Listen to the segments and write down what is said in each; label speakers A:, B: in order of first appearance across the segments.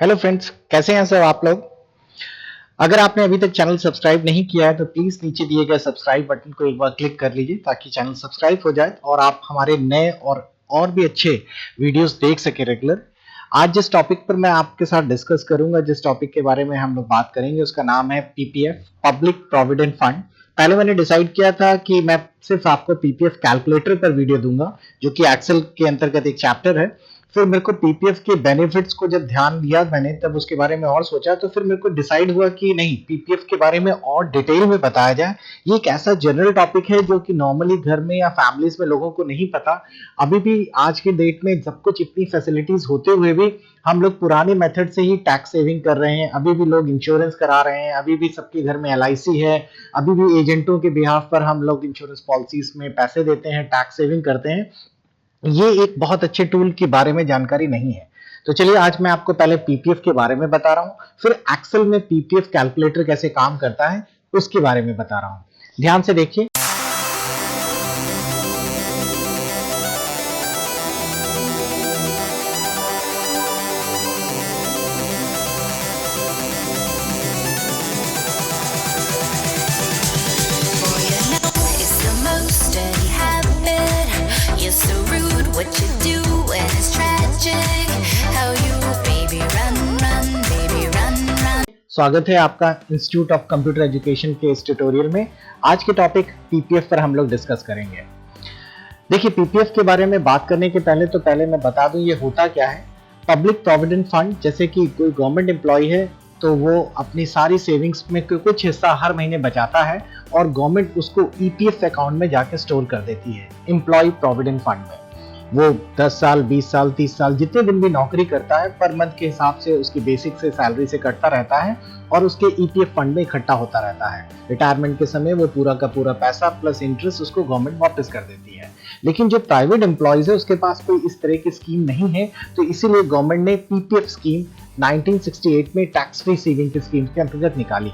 A: Hello friends, कैसे हैं सब आप लोग। अगर आपने अभी तक चैनल सब्सक्राइब नहीं किया है तो प्लीज नीचे दिए गए सब्सक्राइब बटन को एक बार क्लिक कर लीजिए ताकि चैनल सब्सक्राइब हो जाए और आप हमारे नए और भी अच्छे वीडियोस देख सके रेगुलर। आज जिस टॉपिक पर मैं आपके साथ डिस्कस करूंगा, जिस टॉपिक के बारे में हम लोग बात करेंगे, उसका नाम है पीपीएफ, पब्लिक प्रोविडेंट फंड। पहले मैंने डिसाइड किया था कि मैं सिर्फ आपको पीपीएफ कैलकुलेटर पर वीडियो दूंगा, जो कि एक्सेल के अंतर्गत एक चैप्टर है। फिर मेरे को पीपीएफ के बेनिफिट्स को जब ध्यान दिया मैंने, तब उसके बारे में और सोचा, तो फिर मेरे को डिसाइड हुआ कि नहीं, पीपीएफ के बारे में और डिटेल में बताया जाए। ये एक ऐसा जनरल टॉपिक है जो कि नॉर्मली घर में या फैमिलीज में लोगों को नहीं पता। अभी भी आज के डेट में सब कुछ इतनी फैसिलिटीज होते हुए भी हम लोग पुराने मेथड से ही टैक्स सेविंग कर रहे हैं। अभी भी लोग इंश्योरेंस करा रहे हैं, अभी भी सबके घर में एलआईसी है, अभी भी एजेंटों के बिहाफ पर हम लोग इंश्योरेंस पॉलिसीज में पैसे देते हैं, टैक्स सेविंग करते हैं। ये एक बहुत अच्छे टूल के बारे में जानकारी नहीं है। तो चलिए, आज मैं आपको पहले पीपीएफ के बारे में बता रहा हूं, फिर एक्सेल में पीपीएफ कैलकुलेटर कैसे काम करता है उसके बारे में बता रहा हूं। ध्यान से देखिए। स्वागत है आपका इंस्टीट्यूट ऑफ कंप्यूटर एजुकेशन के इस ट्यूटोरियल में। आज के टॉपिक पीपीएफ पर हम लोग डिस्कस करेंगे। देखिए, पीपीएफ के बारे में बात करने के पहले मैं बता दूं ये होता क्या है। पब्लिक प्रोविडेंट फंड, जैसे कि कोई गवर्नमेंट एम्प्लॉय है तो वो अपनी सारी सेविंग्स में कुछ हिस्सा हर महीने बचाता है और गवर्नमेंट उसको ईपीएफ अकाउंट में जाके स्टोर कर देती है, एम्प्लॉय प्रोविडेंट फंड में। वो 10 साल, 20 साल, 30 साल जितने दिन भी नौकरी करता है, पर मंथ के हिसाब से उसकी बेसिक से सैलरी से कटता रहता है और उसके ईपीएफ फंड में इकट्ठा होता रहता है। रिटायरमेंट के समय वो पूरा का पूरा पैसा प्लस इंटरेस्ट उसको गवर्नमेंट वापस कर देती है। लेकिन जो प्राइवेट एम्प्लॉयज है उसके पास कोई इस तरह की स्कीम नहीं है, तो इसीलिए गवर्नमेंट ने पीपीएफ स्कीम 1968 में टैक्स फ्री सेविंग की स्कीम के अंतर्गत निकाली।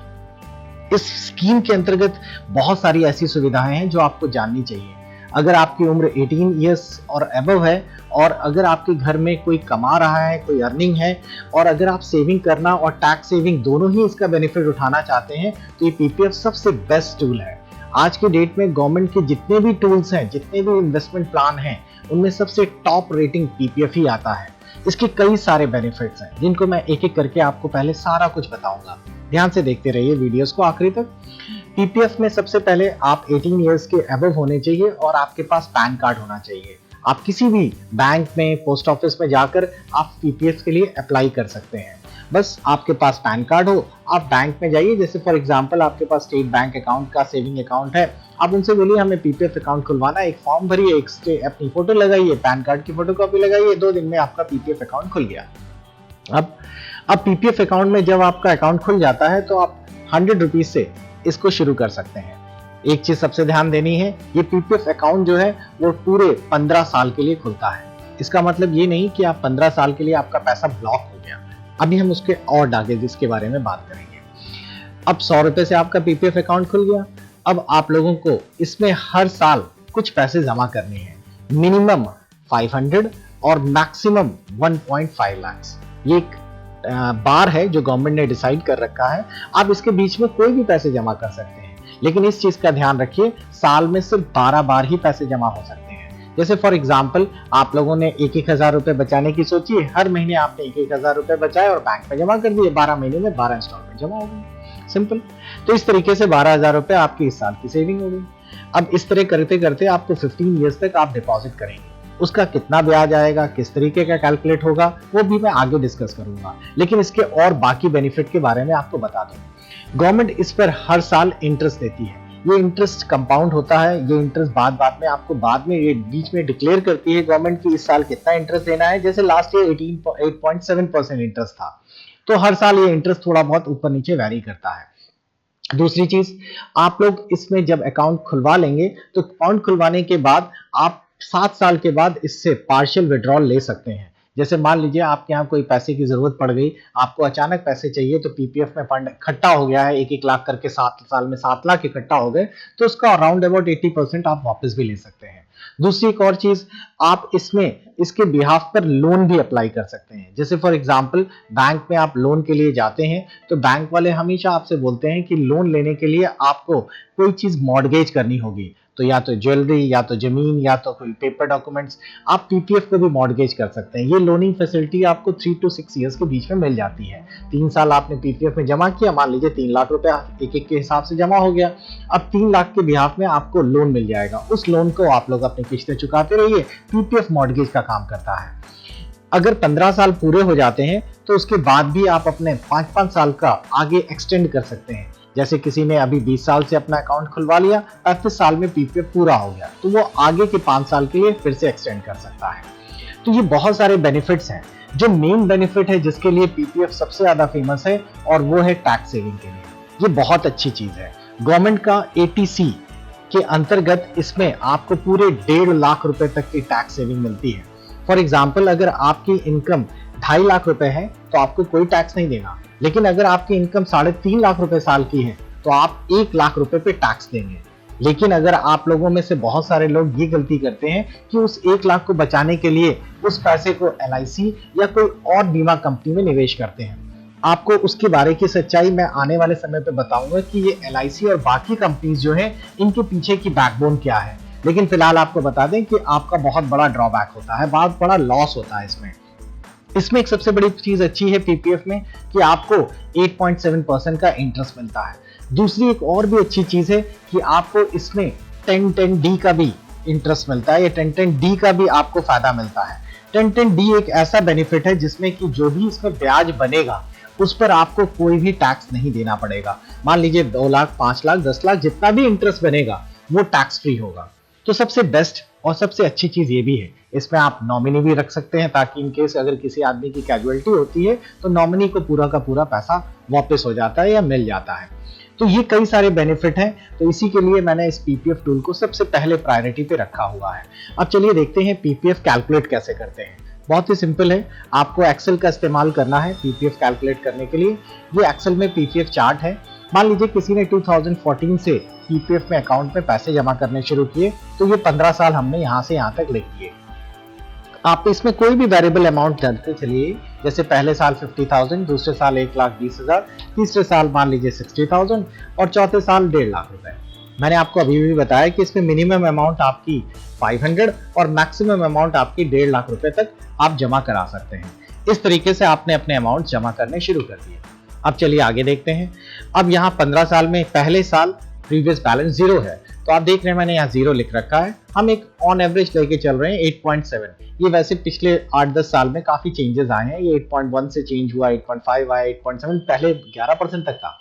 A: इस स्कीम के अंतर्गत बहुत सारी ऐसी सुविधाएं हैं जो आपको जाननी चाहिए। अगर आपकी उम्र 18 इयर्स और अबव है और अगर आपके घर में कोई कमा रहा है, कोई अर्निंग है, और अगर आप सेविंग करना और टैक्स सेविंग दोनों ही इसका बेनिफिट उठाना चाहते हैं, तो ये पीपीएफ सबसे बेस्ट टूल है। आज के डेट में गवर्नमेंट के जितने भी टूल्स हैं, जितने भी इन्वेस्टमेंट प्लान हैं, उनमें सबसे टॉप रेटिंग पीपीएफ ही आता है। इसके कई सारे बेनिफिट्स हैं जिनको मैं एक एक करके आपको पहले सारा कुछ बताऊंगा। ध्यान से देखते रहिए वीडियोस को आखिरी तक। पीपीएफ में सबसे पहले आप 18 इयर्स के अबव होने चाहिए और आपके पास पैन कार्ड होना चाहिए। आप किसी भी बैंक में, पोस्ट ऑफिस में जाकर आप पीपीएफ के लिए अप्लाई कर सकते हैं। बस आपके पास पैन कार्ड हो, आप बैंक में जाइए। जैसे फॉर एग्जांपल आपके पास स्टेट बैंक अकाउंट का सेविंग अकाउंट है, आप उनसे बोलिए हमें पीपीएफ अकाउंट खुलवाना है, एक फॉर्म भरिए, अपनी फोटो लगाइए, पैन कार्ड की फोटोकॉपी लगाइए, 2 दिन में आपका पीपीएफ अकाउंट खुल गया। अब पीपीएफ अकाउंट में जब आपका अकाउंट खुल जाता है तो आप 100 रुपीज से इसको शुरू कर सकते हैं। एक चीज सबसे ध्यान देनी है, ये पीपीएफ अकाउंट जो है वो पूरे 15 साल के लिए खुलता है। इसका मतलब ये नहीं कि आप 15 साल के लिए आपका पैसा ब्लॉक हो गया। अभी हम उसके और आगे जिसके बारे में बात करेंगे। अब 100 रुपए से आपका पीपीएफ अकाउंट खुल गया। अब आप लोगों को इसमें हर साल कुछ पैसे जमा करने हैं, मिनिमम 500 और मैक्सिमम 1.5 लाख। ये एक बार है जो गवर्नमेंट ने डिसाइड कर रखा है। आप इसके बीच में कोई भी पैसे जमा कर सकते हैं, लेकिन इस चीज का ध्यान रखिए, साल में सिर्फ 12 बार ही पैसे जमा हो सकते हैं। जैसे फॉर एग्जांपल आप लोगों ने 1,000 रुपए बचाने की सोची, हर महीने आपने 1,000 रुपए बचाए और बैंक में जमा कर दिए, 12 महीने में 12 इंस्टॉलमेंट जमा हो गई। सिंपल। तो इस तरीके से 12,000 रुपए आपकी इस साल की सेविंग हो गई। अब इस तरह करते करते आपको 15 ईयर्स तक आप डिपॉजिट करेंगे। उसका कितना ब्याज आएगा, किस तरीके का कैलकुलेट होगा, वो भी मैं आगे डिस्कस करूंगा। लेकिन इसके और बाकी बेनिफिट के बारे में आपको बता दूं। गवर्नमेंट इस पर हर साल इंटरेस्ट देती है। ये इंटरेस्ट कंपाउंड होता है। ये इंटरेस्ट बाद में आपको ये बीच में डिक्लेयर करती है गवर्नमेंट की इस साल कितना इंटरेस्ट देना है। जैसे लास्ट ईयर 8.7% इंटरेस्ट था, तो हर साल ये इंटरेस्ट थोड़ा बहुत ऊपर नीचे वैरी करता है। दूसरी चीज, आप लोग इसमें जब अकाउंट खुलवा लेंगे तो अकाउंट खुलवाने के बाद आप 7 साल के बाद इससे पार्शियल विड्रॉल ले सकते हैं। जैसे मान लीजिए आपके यहाँ कोई पैसे की जरूरत पड़ गई, आपको अचानक पैसे चाहिए, तो पीपीएफ में फंड इकट्ठा हो गया है, 1-1 लाख करके 7 साल में 7 लाख इकट्ठा हो गए, तो उसका अराउंड अबाउट 80% आप वापस भी ले सकते हैं। दूसरी एक और चीज, आप इसमें इसके बिहाफ पर लोन भी अप्लाई कर सकते हैं। जैसे फॉर एग्जांपल बैंक में आप लोन के लिए जाते हैं तो बैंक वाले हमेशा आपसे बोलते हैं कि लोन लेने के लिए आपको कोई चीज मॉर्गेज करनी होगी, तो या तो ज्वेलरी, या तो जमीन, या तो कोई पेपर डॉक्यूमेंट्स, आप पीपीएफ को भी मॉर्गेज कर सकते हैं। ये लोनिंग फैसिलिटी आपको 3 to 6 ईयर्स के बीच में मिल जाती है। 3 साल आपने पीपीएफ में जमा किया, मान लीजिए 3 लाख रुपया एक एक के हिसाब से जमा हो गया, अब 3 लाख के बिहाफ में आपको लोन मिल जाएगा। उस लोन को आप लोग अपनी किस्तें चुकाते रहिए, पीपीएफ मॉर्गेज का काम करता है। अगर 15 साल पूरे हो जाते हैं तो उसके बाद भी आप अपने 5-5 साल का आगे एक्सटेंड कर सकते हैं। जैसे किसी ने अभी 20 साल से अपना अकाउंट खुलवा लिया, 35 साल में पीपीएफ पूरा हो गया, तो वो आगे के 5 साल के लिए फिर से एक्सटेंड कर सकता है। तो ये बहुत सारे बेनिफिट्स हैं। जो मेन बेनिफिट है जिसके लिए पीपीएफ सबसे ज्यादा फेमस है, और वो है टैक्स सेविंग के लिए। ये बहुत अच्छी चीज है। गवर्नमेंट का एटीसी के अंतर्गत इसमें आपको पूरे 1.5 लाख रुपए तक की टैक्स सेविंग मिलती है। फॉर एग्जाम्पल, अगर आपकी इनकम 2.5 लाख रुपए है तो आपको कोई टैक्स नहीं देना, लेकिन अगर आपकी इनकम 3.5 लाख रुपए साल की है तो आप 1 लाख रुपए पे टैक्स देंगे। लेकिन अगर आप लोगों में से बहुत सारे लोग ये गलती करते हैं कि उस 1 लाख को बचाने के लिए उस पैसे को एलआईसी या कोई और बीमा कंपनी में निवेश करते हैं। आपको उसके बारे की सच्चाई मैं आने वाले समय पे बताऊंगा कि ये एलआईसी और बाकी कंपनीज जो है इनके पीछे की बैकबोन क्या है। लेकिन फिलहाल आपको बता दें कि आपका बहुत बड़ा ड्रॉबैक होता है, बहुत बड़ा लॉस होता है इसमें एक सबसे बड़ी चीज अच्छी है पीपीएफ में कि आपको 8.7% का इंटरेस्ट मिलता है। दूसरी एक और भी अच्छी चीज है कि आपको इसमें 1010D का भी इंटरेस्ट मिलता है, या 1010D का भी आपको फायदा मिलता है। 1010D एक ऐसा बेनिफिट है जिसमें कि जो भी इसमें ब्याज बनेगा उस पर आपको कोई भी टैक्स नहीं देना पड़ेगा। मान लीजिए 2 लाख, 5 लाख, 10 लाख, जितना भी इंटरेस्ट बनेगा वो टैक्स फ्री होगा। तो सबसे बेस्ट और सबसे अच्छी चीज ये भी है, इसमें आप नॉमिनी भी रख सकते हैं ताकि इन केस अगर किसी आदमी की कैजुअलिटी होती है तो नॉमिनी को पूरा का पूरा पैसा वापस हो जाता है या मिल जाता है। तो ये कई सारे बेनिफिट हैं, तो इसी के लिए मैंने इस पीपीएफ टूल को सबसे पहले प्रायोरिटी पे रखा हुआ है। अब चलिए देखते हैं पीपीएफ कैलकुलेट कैसे करते हैं। बहुत ही सिंपल है, आपको एक्सेल का इस्तेमाल करना है पीपीएफ कैलकुलेट करने के लिए। ये एक्सेल में पीपीएफ चार्ट है। मान लीजिए किसी ने 2014 से पीपीएफ में अकाउंट में पैसे जमा करने शुरू किए, तो ये 15 साल हमने यहाँ से यहाँ तक लिख दिए। आप इसमें कोई भी वेरिएबल अमाउंट डालते चलिए, जैसे पहले साल 50,000, दूसरे साल 1,20,000, तीसरे साल मान लीजिए 60,000 और चौथे साल 1.5 लाख रुपए। मैंने आपको अभी भी बताया कि इसमें मिनिमम अमाउंट आपकी 500 और मैक्सिमम अमाउंट आपकी 1.5 लाख रुपए तक आप जमा करा सकते हैं। इस तरीके से आपने अपने अमाउंट जमा करने शुरू कर दिए। अब चलिए आगे देखते हैं। अब यहाँ 15 साल में पहले साल प्रीवियस बैलेंस 0 है, तो आप देख रहे हैं मैंने यहाँ 0 लिख रखा है। हम एक ऑन एवरेज लेके चल रहे हैं 8.7। ये वैसे पिछले 8-10 साल में काफी चेंजेस आए हैं, ये 8.1 से चेंज हुआ, 8.5 आया, 8.7, पहले 11% तक था।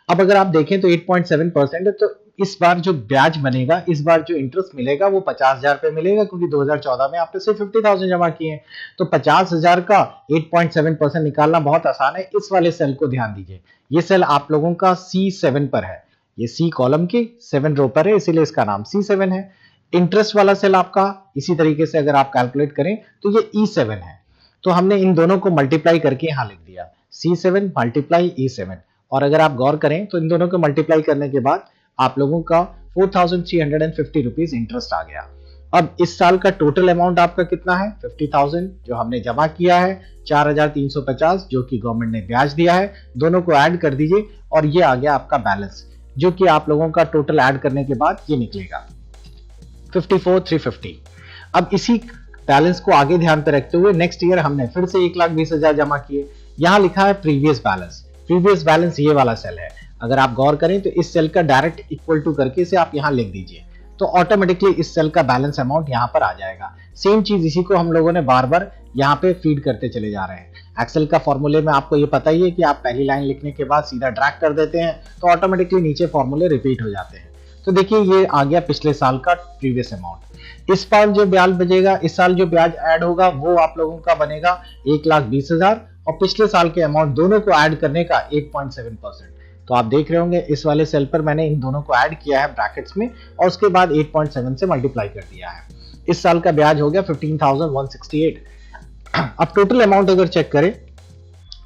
A: अब अगर आप देखें तो 8.7% है, तो इस बार जो ब्याज बनेगा, इस बार जो इंटरेस्ट मिलेगा वो 50,000 पे मिलेगा, क्योंकि 2014 में आपने सिर्फ 50,000 जमा किए हैं। तो 50,000 का 8.7% निकालना बहुत आसान है। इस वाले सेल को ध्यान दीजिए, ये सेल आप लोगों का C7 पर है, ये C कॉलम के 7 रो पर है, इसीलिए इसका नाम C7 है। इंटरेस्ट वाला सेल आपका इसी तरीके से अगर आप कैलकुलेट करें तो ये E7 है। तो हमने इन दोनों को मल्टीप्लाई करके यहाँ लिख दिया, C7 मल्टीप्लाई E7। और अगर आप गौर करें तो इन दोनों को मल्टीप्लाई करने के बाद आप लोगों का 4,350 रुपीज इंटरेस्ट आ गया। अब इस साल का टोटल अमाउंट आपका कितना है? 50,000 जो हमने जमा किया है, 4,350 जो कि गवर्नमेंट ने ब्याज दिया है, दोनों को ऐड कर दीजिए और ये आ गया आपका बैलेंस, जो कि आप लोगों का टोटल ऐड करने के बाद ये निकलेगा 54,350। अब इसी बैलेंस को आगे ध्यान पे रखते हुए नेक्स्ट ईयर हमने फिर से 1,20,000 जमा किए। यहाँ लिखा है प्रीवियस बैलेंस। प्रीवियस बैलेंस ये वाला सेल है। अगर आप गौर करें तो इस सेल का डायरेक्ट इक्वल टू करके इसे आप यहाँ लिख दीजिए, तो ऑटोमेटिकली इस सेल का बैलेंस अमाउंट यहाँ पर आ जाएगा। सेम चीज इसी को हम लोगों ने बार बार यहाँ पे फीड करते चले जा रहे हैं। एक्सेल का फॉर्मूले में आपको ये पता ही है कि आप पहली लाइन लिखने के बाद सीधा ड्रैग कर देते हैं तो ऑटोमेटिकली नीचे फॉर्मूले रिपीट हो जाते हैं। तो देखिए ये आ गया पिछले साल का प्रीवियस अमाउंट। इस साल जो ब्याज बचेगा, इस साल जो ब्याज ऐड होगा वो आप लोगों का बनेगा 1,20,000 और पिछले साल के अमाउंट दोनों को ऐड करने का 8.7%। तो आप देख रहे होंगे इस वाले सेल पर मैंने इन दोनों को ऐड किया है ब्रैकेट्स में और उसके बाद 8.7 से मल्टीप्लाई कर दिया है। इस साल का ब्याज हो गया 15,168। अब टोटल अमाउंट अगर चेक करें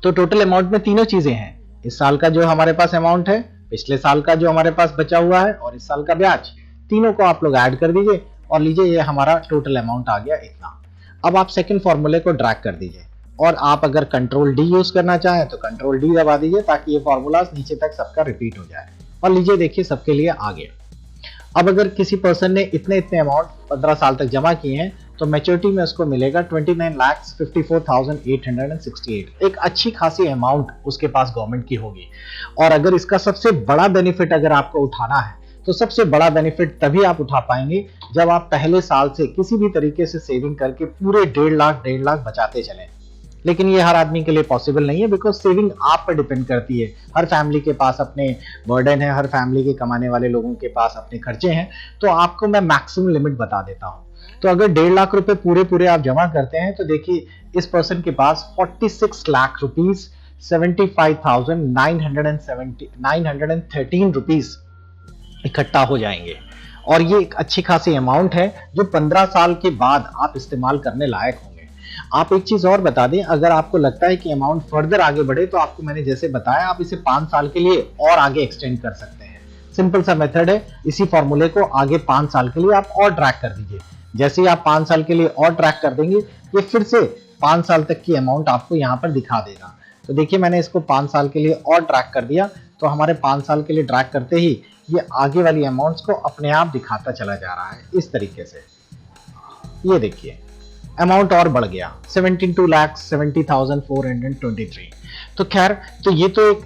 A: तो टोटल अमाउंट में तीनों चीजें हैं। इस साल का जो हमारे पास अमाउंट है, पिछले साल का जो हमारे पास बचा हुआ है और इस साल का ब्याज, तीनों को आप लोग ऐड कर दीजिए। और लीजिए ये हमारा टोटल अमाउंट आ गया इतना। अब आप सेकंड फॉर्मूले को ड्रैग कर दीजिए और आप अगर कंट्रोल डी यूज करना चाहें तो कंट्रोल डी दबा दीजिए ताकि ये फॉर्मूलाज नीचे तक सबका रिपीट हो जाए। और लीजिए देखिए सबके लिए आ गया। अब अगर किसी पर्सन ने इतने इतने अमाउंट 15 साल तक जमा किए हैं तो मैच्योरिटी में उसको मिलेगा 29,54,868। एक अच्छी खासी अमाउंट उसके पास गवर्नमेंट की होगी। और अगर इसका सबसे बड़ा बेनिफिट अगर आपको उठाना है तो सबसे बड़ा बेनिफिट तभी आप उठा पाएंगे जब आप पहले साल से किसी भी तरीके से सेविंग करके पूरे 1.5 लाख बचाते चलें। लेकिन ये हर आदमी के लिए पॉसिबल नहीं है, बिकॉज सेविंग आप पर डिपेंड करती है। हर फैमिली के पास अपने बर्डन है, हर फैमिली के कमाने वाले लोगों के पास अपने खर्चे हैं। तो आपको मैं मैक्सिमम लिमिट बता देता हूं। तो अगर 1.5 लाख रुपए पूरे पूरे आप जमा करते हैं तो देखिए इस पर्सन के पास 46 लाख रुपीज 75,913 रुपीज इकट्ठा हो जाएंगे। और ये एक अच्छी खासी अमाउंट है जो 15 साल के बाद आप इस्तेमाल करने लायक होंगे। आप एक चीज और बता दें, अगर आपको लगता है कि अमाउंट फर्दर आगे बढ़े तो आपको मैंने जैसे बताया आप इसे 5 साल के लिए और आगे एक्सटेंड कर सकते हैं। सिंपल सा मेथड है। इसी फॉर्मूले को आगे 5 साल के लिए आप और ट्रैक कर दीजिए। जैसे ही आप 5 साल के लिए और ट्रैक कर देंगे ये फिर से 5 साल तक की अमाउंट आपको यहाँ पर दिखा देगा। तो देखिए मैंने इसको 5 साल के लिए और ट्रैक कर दिया तो हमारे 5 साल के लिए ट्रैक करते ही ये आगे वाली अमाउंट्स को अपने आप दिखाता चला जा रहा है इस तरीके से। ये देखिए अमाउंट और बढ़ गया 72,70,423। तो खैर तो ये तो एक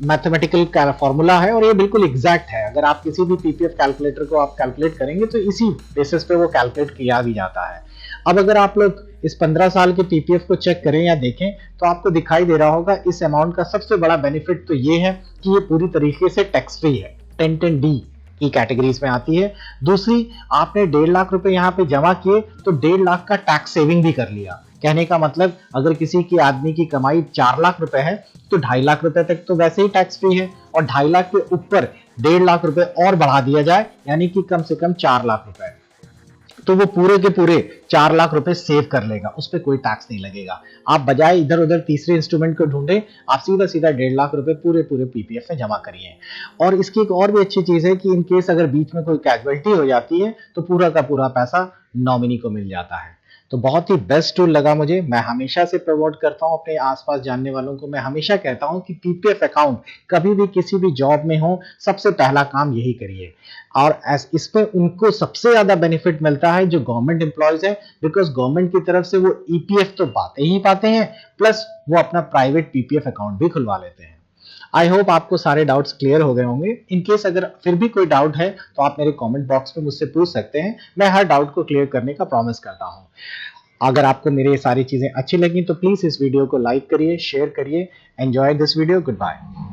A: मैथमेटिकल फॉर्मूला है और ये बिल्कुल एग्जैक्ट है। अगर आप किसी भी पीपीएफ कैलकुलेटर को आप कैलकुलेट करेंगे तो इसी बेसिस पे वो कैलकुलेट किया भी जाता है। अब अगर आप लोग इस 15 साल के पीपीएफ को चेक करें या देखें तो आपको दिखाई दे रहा होगा इस अमाउंट का सबसे बड़ा बेनिफिट तो ये है कि ये पूरी तरीके से टैक्स फ्री है, 1010D की कैटेगरीज में आती है। दूसरी, आपने 1.5 लाख रुपए यहाँ पे जमा किए तो 1.5 लाख का टैक्स सेविंग भी कर लिया। कहने का मतलब अगर किसी की आदमी की कमाई 4 लाख रुपए है तो 2.5 लाख रुपए तक तो वैसे ही टैक्स फ्री है और 2.5 लाख के ऊपर 1.5 लाख रुपए और बढ़ा दिया जाए यानी कि कम से कम 4 लाख रुपए, तो वो पूरे के पूरे 4 लाख रुपए सेव कर लेगा, उस पर कोई टैक्स नहीं लगेगा। आप बजाय इधर उधर तीसरे इंस्ट्रूमेंट को ढूंढे, आप सीधा सीधा 1.5 लाख रुपए पूरे पूरे पीपीएफ में जमा करिए। और इसकी एक और भी अच्छी चीज है कि इन केस अगर बीच में कोई कैजुअलिटी हो जाती है तो पूरा का पूरा पैसा नॉमिनी को मिल जाता है। तो बहुत ही बेस्ट टूल लगा मुझे। मैं हमेशा से प्रमोट करता हूं अपने आसपास जानने वालों को, मैं हमेशा कहता हूं कि पीपीएफ अकाउंट कभी भी किसी भी जॉब में हो सबसे पहला काम यही करिए। और इस पर उनको सबसे ज्यादा बेनिफिट मिलता है जो गवर्नमेंट एम्प्लॉयज है, बिकॉज गवर्नमेंट की तरफ से वो ईपीएफ तो पाते ही पाते हैं प्लस वो अपना प्राइवेट पीपीएफ अकाउंट भी खुलवा लेते हैं। आई होप आपको सारे डाउट्स क्लियर हो गए होंगे। इन केस अगर फिर भी कोई डाउट है तो आप मेरे कमेंट बॉक्स में मुझसे पूछ सकते हैं, मैं हर डाउट को क्लियर करने का प्रॉमिस करता हूं। अगर आपको मेरी ये सारी चीजें अच्छी लगी तो प्लीज इस वीडियो को लाइक करिए, शेयर करिए। Enjoy this video. Good bye.